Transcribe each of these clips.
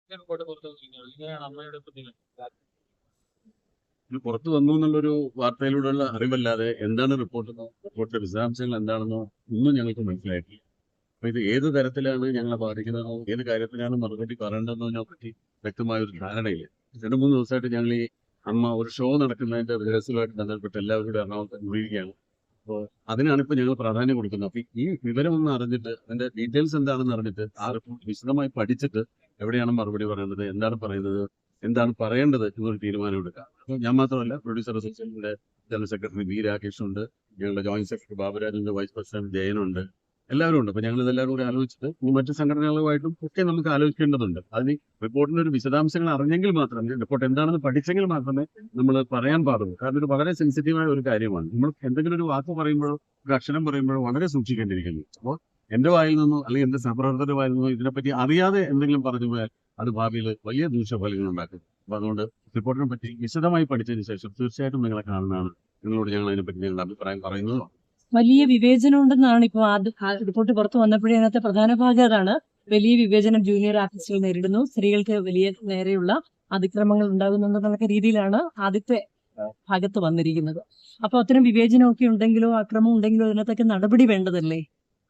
ഇത് പുറത്തു വന്നു എന്നുള്ളൊരു വാർത്തയിലൂടെയുള്ള അറിവല്ലാതെ എന്താണ് റിപ്പോർട്ടിന്റെ വിശദാംശങ്ങൾ എന്താണെന്നോ ഒന്നും ഞങ്ങൾക്ക് മനസ്സിലായിട്ടില്ല. അപ്പൊ ഇത് ഏത് തരത്തിലാണ് ഞങ്ങളെ ബാധിക്കുന്നതെന്നോ ഏത് കാര്യത്തിലാണ് മറുപടി പറയേണ്ടതെന്നതിനെ പറ്റി വ്യക്തമായ ഒരു ധാരണയില്ല. 2-3 ദിവസമായിട്ട് ഞങ്ങൾ ഈ അമ്മ ഒരു ഷോ നടക്കുന്നതിന്റെ റിഹേഴ്സലുമായിട്ട് ബന്ധപ്പെട്ട് എല്ലാവരും കൂടി എറണാകുളത്ത് കൂടിയിരിക്കുകയാണ്. അപ്പോൾ അതിനാണ് ഇപ്പോൾ ഞങ്ങൾ പ്രാധാന്യം കൊടുക്കുന്നത്. അപ്പൊ ഈ വിവരം ഒന്ന് അറിഞ്ഞിട്ട് അതിന്റെ ഡീറ്റെയിൽസ് എന്താണെന്ന് അറിഞ്ഞിട്ട് ആ റിപ്പോർട്ട് വിശദമായി പഠിച്ചിട്ട് എവിടെയാണ് മറുപടി പറയുന്നത്, എന്താണ് പറയുന്നത്, എന്താണ് പറയേണ്ടത് എന്നൊരു തീരുമാനം എടുക്കാം. അപ്പോൾ ഞാൻ മാത്രമല്ല, പ്രൊഡ്യൂസർ അസോസിയേഷന്റെ ജനറൽ സെക്രട്ടറി ബി രാകേഷ് ഉണ്ട്, ഞങ്ങളുടെ ജോയിന്റ് സെക്രട്ടറി ബാബുരാജിന്റെ വൈസ് പ്രസിഡന്റ് ജയനുണ്ട്, എല്ലാവരും ഉണ്ട്. അപ്പൊ ഞങ്ങൾ ഇതെല്ലാവരും കൂടി ആലോചിച്ചിട്ട് ഈ മറ്റു സംഘടനകളുമായിട്ടും ഒക്കെ നമുക്ക് ആലോചിക്കേണ്ടതുണ്ട്. അതിന് റിപ്പോർട്ടിന്റെ ഒരു വിശദാംശങ്ങൾ അറിഞ്ഞെങ്കിൽ മാത്രമേ, റിപ്പോർട്ട് എന്താണെന്ന് പഠിച്ചെങ്കിൽ മാത്രമേ നമ്മൾ പറയാൻ പാടുള്ളൂ. കാരണം ഇത് വളരെ സെൻസിറ്റീവായ ഒരു കാര്യമാണ്. നമ്മൾ എന്തെങ്കിലും ഒരു വാക്ക് പറയുമ്പോഴോ ഒരു അക്ഷരം പറയുമ്പോഴോ വളരെ സൂക്ഷിക്കേണ്ടിയിരിക്കുന്നു. അപ്പോൾ എന്റെ വായിൽ നിന്നോ അല്ലെങ്കിൽ എന്റെ സഹപ്രവർത്തകരുടെ വായിൽ നിന്നോ ഇതിനെപ്പറ്റി അറിയാതെ എന്തെങ്കിലും പറഞ്ഞു പോയാൽ അത് ഭാവിയിൽ വലിയ ദൂഷ്യഫലങ്ങൾ ഉണ്ടാക്കും. അപ്പൊ അതുകൊണ്ട് റിപ്പോർട്ടിനെ പറ്റി വിശദമായി പഠിച്ചതിന് ശേഷം തീർച്ചയായിട്ടും നിങ്ങളെ കാണുന്നതാണ്. നിങ്ങളോട് ഞങ്ങൾ അതിനെപ്പറ്റി ഞങ്ങളുടെ അഭിപ്രായം പറയുന്നത്. വലിയ വിവേചനം ഉണ്ടെന്നാണ് ഇപ്പോൾ റിപ്പോർട്ട് പുറത്തു വന്നപ്പോഴേ അതിനകത്തെ പ്രധാന ഭാഗം അതാണ്. വലിയ വിവേചനം ജൂനിയർ ആർട്ടിസ്റ്റുകൾ നേരിടുന്നു, സ്ത്രീകൾക്ക് വലിയ നേരെയുള്ള അതിക്രമങ്ങൾ ഉണ്ടാകുന്നുണ്ടെന്നുള്ള രീതിയിലാണ് ആദ്യത്തെ ഭാഗത്ത് വന്നിരിക്കുന്നത്. അപ്പൊ അത്തരം വിവേചനമൊക്കെ ഉണ്ടെങ്കിലോ അക്രമം ഉണ്ടെങ്കിലോ അതിനകത്തൊക്കെ നടപടി വേണ്ടതല്ലേ?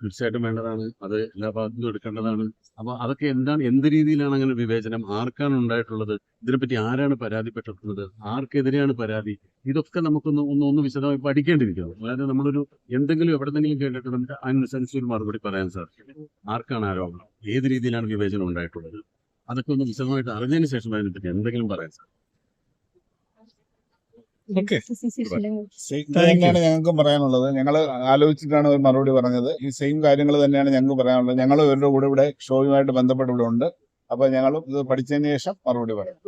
തീർച്ചയായിട്ടും വേണ്ടതാണ്. അത് എല്ലാ ഭാഗത്തും എടുക്കേണ്ടതാണ്. അപ്പൊ അതൊക്കെ എന്താണ്, എന്ത് രീതിയിലാണ് അങ്ങനെ വിവേചനം, ആർക്കാണ് ഉണ്ടായിട്ടുള്ളത്, ഇതിനെപ്പറ്റി ആരാണ് പരാതിപ്പെട്ടിട്ടുള്ളത്, ആർക്കെതിരെയാണ് പരാതി, ഇതൊക്കെ നമുക്കൊന്ന് വിശദമായി പഠിക്കേണ്ടിയിരിക്കുന്നു. അതായത് നമ്മളൊരു എന്തെങ്കിലും എവിടെന്നെങ്കിലും കേട്ടിട്ട് നമുക്ക് അതിനനുസരിച്ച് ഒരു മറുപടി പറയാൻ സാധിക്കും. ആർക്കാണ് ആരോപണം, ഏത് രീതിയിലാണ് വിവേചനം ഉണ്ടായിട്ടുള്ളത്, അതൊക്കെ ഒന്ന് വിശദമായിട്ട് അറിഞ്ഞതിന് ശേഷം അതിനെപ്പറ്റി എന്തെങ്കിലും പറയാൻ സാധിക്കും. തന്നെയാണ് ഞങ്ങൾക്ക് പറയാനുള്ളത്. ഞങ്ങൾ ആലോചിച്ചിട്ടാണ് ഒരു മറുപടി പറഞ്ഞത്. ഈ സെയിം കാര്യങ്ങൾ തന്നെയാണ് ഞങ്ങൾക്ക് പറയാനുള്ളത്. ഞങ്ങൾ ഇവരുടെ കൂടെ ഇവിടെ ഷോയുമായിട്ട് ബന്ധപ്പെട്ട് ഇവിടെ ഉണ്ട്. അപ്പൊ ഞങ്ങളും ഇത് പഠിച്ചതിന് ശേഷം മറുപടി പറയാം.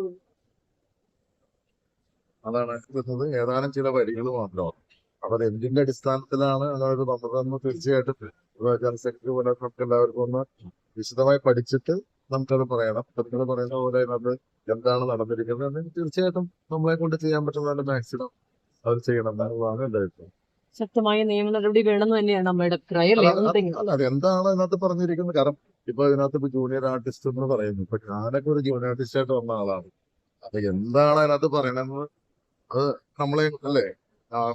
അതാണ് വരുന്നത്. ഏതാനും ചില വരികൾ മാത്രമാണ്. അപ്പൊ അത് എന്തിന്റെ അടിസ്ഥാനത്തിലാണ് അങ്ങനെ ഒരു വന്നതെന്ന് തീർച്ചയായിട്ടും ജനറൽ സെക്രട്ടറി പോലെ നമുക്ക് എല്ലാവർക്കും ഒന്ന് വിശദമായി പഠിച്ചിട്ട് നമുക്കത് പറയണം. നിങ്ങൾ പറയുന്ന പോലെ അത് എന്താണ് നടന്നിരിക്കുന്നത് എന്ന് തീർച്ചയായിട്ടും നമ്മളെ കൊണ്ട് ചെയ്യാൻ പറ്റുന്നതിന്റെ മാക്സിമം അത് ചെയ്യണം എന്നാണ് എന്റെ അഭിപ്രായം. ശക്തമായ നിയമ നടപടി വേണമെന്ന് തന്നെയാണ് നമ്മുടെ അഭിപ്രായം. അല്ല, അത് എന്താണ് ഇതിനകത്ത് പറഞ്ഞിരിക്കുന്നത്? കാരണം ഇപ്പൊ ഇതിനകത്ത് ഇപ്പൊ ജൂനിയർ ആർട്ടിസ്റ്റ് എന്ന് പറയുന്നു. ഇപ്പൊ ഞാനൊക്കെ ഒരു ജൂനിയർ ആർട്ടിസ്റ്റ് ആയിട്ട് വന്ന ആളാണ്. അപ്പൊ എന്താണ് അതിനകത്ത് പറയണെന്ന് അത് നമ്മളെ അല്ലേ,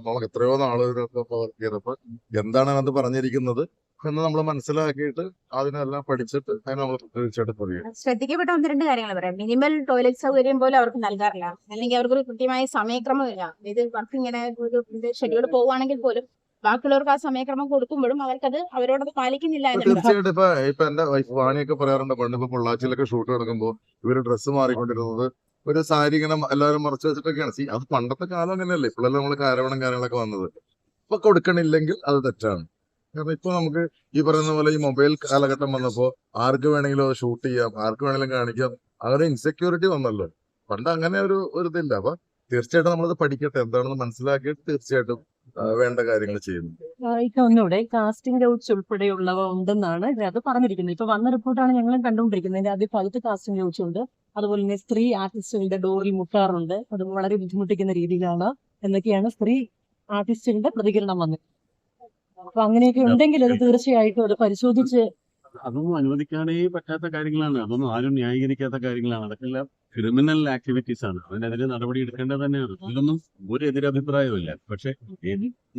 നമുക്ക് എത്രയോ നാള് വർക്ക് ചെയ്തപ്പോ എന്താണ് അതിനകത്ത് പറഞ്ഞിരിക്കുന്നത് എന്ന് നമ്മൾ മനസ്സിലാക്കിയിട്ട് അതിനെല്ലാം പഠിച്ചിട്ട് അതിന് നമ്മൾ തീർച്ചയായിട്ടും പറയും. ശ്രദ്ധിക്കപ്പെട്ട 1-2 കാര്യങ്ങൾ പറയാം. മിനിമൽ ടോയ്ലറ്റ് സൗകര്യം പോലും അവർക്ക് നൽകാറില്ല, അല്ലെങ്കിൽ അവർക്കൊരു കൃത്യമായ സമയക്രമമില്ല. ഇത് വർക്ക് ഇങ്ങനെ ഒരു ഷെഡ്യൂൾ പോവുകയാണെങ്കിൽ പോലും ബാക്കിയുള്ളവർക്ക് ആ സമയക്രമം കൊടുക്കുമ്പോഴും അവർക്കത് അവരോടത് പാലിക്കുന്നില്ല. തീർച്ചയായിട്ടും ഇപ്പൊ എന്റെ വൈഫ് വാണിയൊക്കെ പറയാറുണ്ട്, പണ്ട് പൊള്ളാച്ചിലൊക്കെ ഷൂട്ട് നടക്കുമ്പോൾ ഇവര് ഡ്രസ്സ് മാറിക്കൊണ്ടിരുന്നത് ഒരു സാരി ഇങ്ങനെ എല്ലാവരും മറച്ചു വെച്ചിട്ടൊക്കെയാണ്. അത് പണ്ടത്തെ കാലം അങ്ങനെയല്ലേ, ഇപ്പോഴല്ലേ നമ്മൾ കാരവണം കാര്യങ്ങളൊക്കെ വന്നത്. ഇപ്പൊ കൊടുക്കണില്ലെങ്കിൽ അത് തെറ്റാണ്. കാരണം ഇപ്പൊ നമുക്ക് ഈ പറയുന്ന പോലെ ഈ മൊബൈൽ കാലഘട്ടം വന്നപ്പോ ആർക്ക് വേണമെങ്കിലും അത് ഷൂട്ട് ചെയ്യാം, ആർക്ക് വേണമെങ്കിലും കാണിക്കാം. അങ്ങനെ ഇൻസെക്യൂരിറ്റി വന്നല്ലോ. പണ്ട് അങ്ങനെ ഒരു ഇതില്ല. അപ്പൊ തീർച്ചയായിട്ടും നമ്മളത് പഠിക്കട്ടെ, എന്താണെന്ന് മനസ്സിലാക്കിയിട്ട് തീർച്ചയായിട്ടും വേണ്ട കാര്യങ്ങൾ ചെയ്യുന്നു. ഒന്നുകൂടെ കാസ്റ്റിംഗ് കൗച്ച് ഉൾപ്പെടെയുള്ളവ ഉണ്ടെന്നാണ് അത് പറഞ്ഞിരിക്കുന്നത്. ഇപ്പൊ വന്ന റിപ്പോർട്ടാണ് ഞങ്ങൾ കണ്ടുകൊണ്ടിരിക്കുന്നത്. അതിന്റെ ആദ്യ ഭാഗത്ത് കാസ്റ്റിംഗ് കൗച്ച് ഉണ്ട്. അതുപോലെ തന്നെ സ്ത്രീ ആർട്ടിസ്റ്റുകളുടെ ഡോറിൽ മുട്ടാറുണ്ട്, അത് വളരെ ബുദ്ധിമുട്ടിക്കുന്ന രീതിയിലാണ് എന്നൊക്കെയാണ് സ്ത്രീ ആർട്ടിസ്റ്റുകളുടെ പ്രതികരണം വന്നത്. അപ്പൊ അങ്ങനെയൊക്കെ ഉണ്ടെങ്കിൽ അത് തീർച്ചയായിട്ടും അത് പരിശോധിച്ച്. അതൊന്നും അനുവദിക്കാനേ പറ്റാത്ത കാര്യങ്ങളാണ്. അതൊന്നും ആരും ന്യായീകരിക്കാത്ത കാര്യങ്ങളാണ്. അതൊക്കെല്ലാം ക്രിമിനൽ ആക്ടിവിറ്റീസ് ആണ്. അതിനെതിരെ നടപടി എടുക്കേണ്ടത് തന്നെയാണ്. ഇതിലൊന്നും ഒരു എതിരഭിപ്രായവും ഇല്ല. പക്ഷെ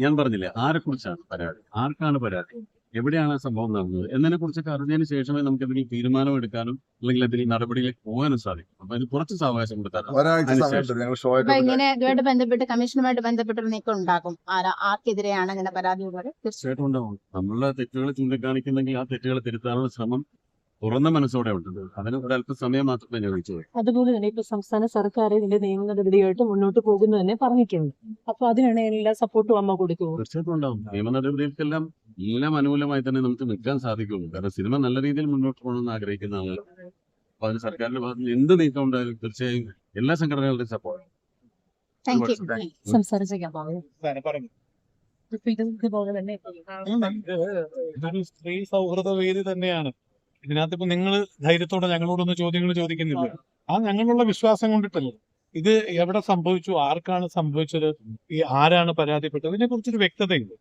ഞാൻ പറഞ്ഞില്ലേ, ആരെ കുറിച്ചാണ് പരാതി, ആർക്കാണ് പരാതി, എവിടെയാണ് സംഭവം നടന്നത് എന്നതിനെ കുറിച്ചൊക്കെ അറിഞ്ഞതിന് ശേഷമേ നമുക്ക് എന്തെങ്കിലും തീരുമാനം എടുക്കാനും അല്ലെങ്കിൽ എന്തെങ്കിലും നടപടിയിലേക്ക് പോകാനും സാധിക്കും. അപ്പൊ അതിന് കുറച്ച് സാവകാശം കൊടുത്താൽ ഇങ്ങനെ ഇതുമായിട്ട് ബന്ധപ്പെട്ട് കമ്മീഷനുമായിട്ട് ബന്ധപ്പെട്ടൊരു നീക്കം ഉണ്ടാകും. ആർക്കെതിരെയാണ് അങ്ങനെ പരാതി ഉള്ളത്? തീർച്ചയായിട്ടും ഉണ്ടാവും. നമ്മളുടെ തെറ്റുകൾ ചൂണ്ടിക്കാണിക്കുന്നെങ്കിൽ ആ തെറ്റുകൾ തിരുത്താനുള്ള ശ്രമം തുറന്ന മനസ്സോടെ ഉണ്ട്. അതിന് ഒരല്പ സമയം മാത്രമേ ഞാൻ വിളിച്ചു. അതുപോലെ തന്നെ ഇപ്പൊ സംസ്ഥാന സർക്കാർ ഇതിന്റെ നിയമ നടപടിയായിട്ട് മുന്നോട്ട് പോകുന്നു തന്നെ പറഞ്ഞിട്ടുണ്ട്. അപ്പൊ അതിനാണ് എല്ലാ സപ്പോർട്ടും അമ്മ കൊടുക്കുമോ? തീർച്ചയായിട്ടും ഉണ്ടാവും. നിയമ നടപടികൾക്കെല്ലാം എല്ലാം അനുകൂലമായി തന്നെ നമുക്ക് നിൽക്കാൻ സാധിക്കുള്ളൂ. കാരണം സിനിമ നല്ല രീതിയിൽ മുന്നോട്ട് പോകണമെന്ന് ആഗ്രഹിക്കുന്ന ആളുകൾ. അപ്പൊ അതിന് സർക്കാരിന്റെ ഭാഗത്ത് നിന്ന് എന്ത് നീക്കം ഉണ്ടായാലും തീർച്ചയായും എല്ലാ സംഘടനകളുടെയും സപ്പോർട്ട്. ഇതൊരു സ്ത്രീ സൗഹൃദ വേദി തന്നെയാണ്. ഇതിനകത്ത് ഇപ്പൊ നിങ്ങൾ ധൈര്യത്തോടെ ഞങ്ങളോടൊന്ന് ചോദ്യങ്ങൾ ചോദിക്കുന്നില്ല. ആ ഞങ്ങളുള്ള വിശ്വാസം കൊണ്ടിട്ടല്ലേ. ഇത് എവിടെ സംഭവിച്ചു, ആർക്കാണ് സംഭവിച്ചത്, ഈ ആരാണ് പരാതിപ്പെട്ടത്, ഇതിനെ കുറിച്ചൊരു വ്യക്തതയില്ല.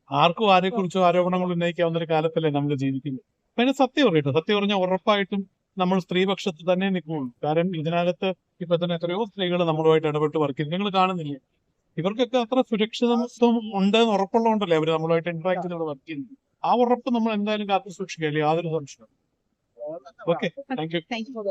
ആർക്കും ആരെ കുറിച്ചോ ആരോപണങ്ങൾ ഉന്നയിക്കാവുന്ന ഒരു കാലത്തല്ലേ നമ്മൾ ജീവിക്കുന്നത്. അപ്പൊ അതിന് സത്യം പറയട്ടെ. സത്യം പറഞ്ഞാൽ ഉറപ്പായിട്ടും നമ്മൾ സ്ത്രീപക്ഷത്ത് തന്നെ നിൽക്കുകയുള്ളൂ. കാരണം ഇതിനകത്ത് ഇപ്പൊ തന്നെ എത്രയോ സ്ത്രീകൾ നമ്മളുമായിട്ട് ഇടപെട്ട് വർക്ക് ചെയ്യും. നിങ്ങൾ കാണുന്നില്ലേ, ഇവർക്കൊക്കെ അത്ര സുരക്ഷിതത്വം ഉണ്ടെന്ന് ഉറപ്പുള്ളതുകൊണ്ടല്ലേ അവർ നമ്മളുമായിട്ട് ഇന്ററാക്ട് ചെയ്ത് വർക്ക് ചെയ്യുന്നത്. ആ ഉറപ്പ് നമ്മൾ എന്തായാലും കാത്തു സൂക്ഷിക്കില്ല, യാതൊരു സംശയവും. Okay, thank you. Thank you.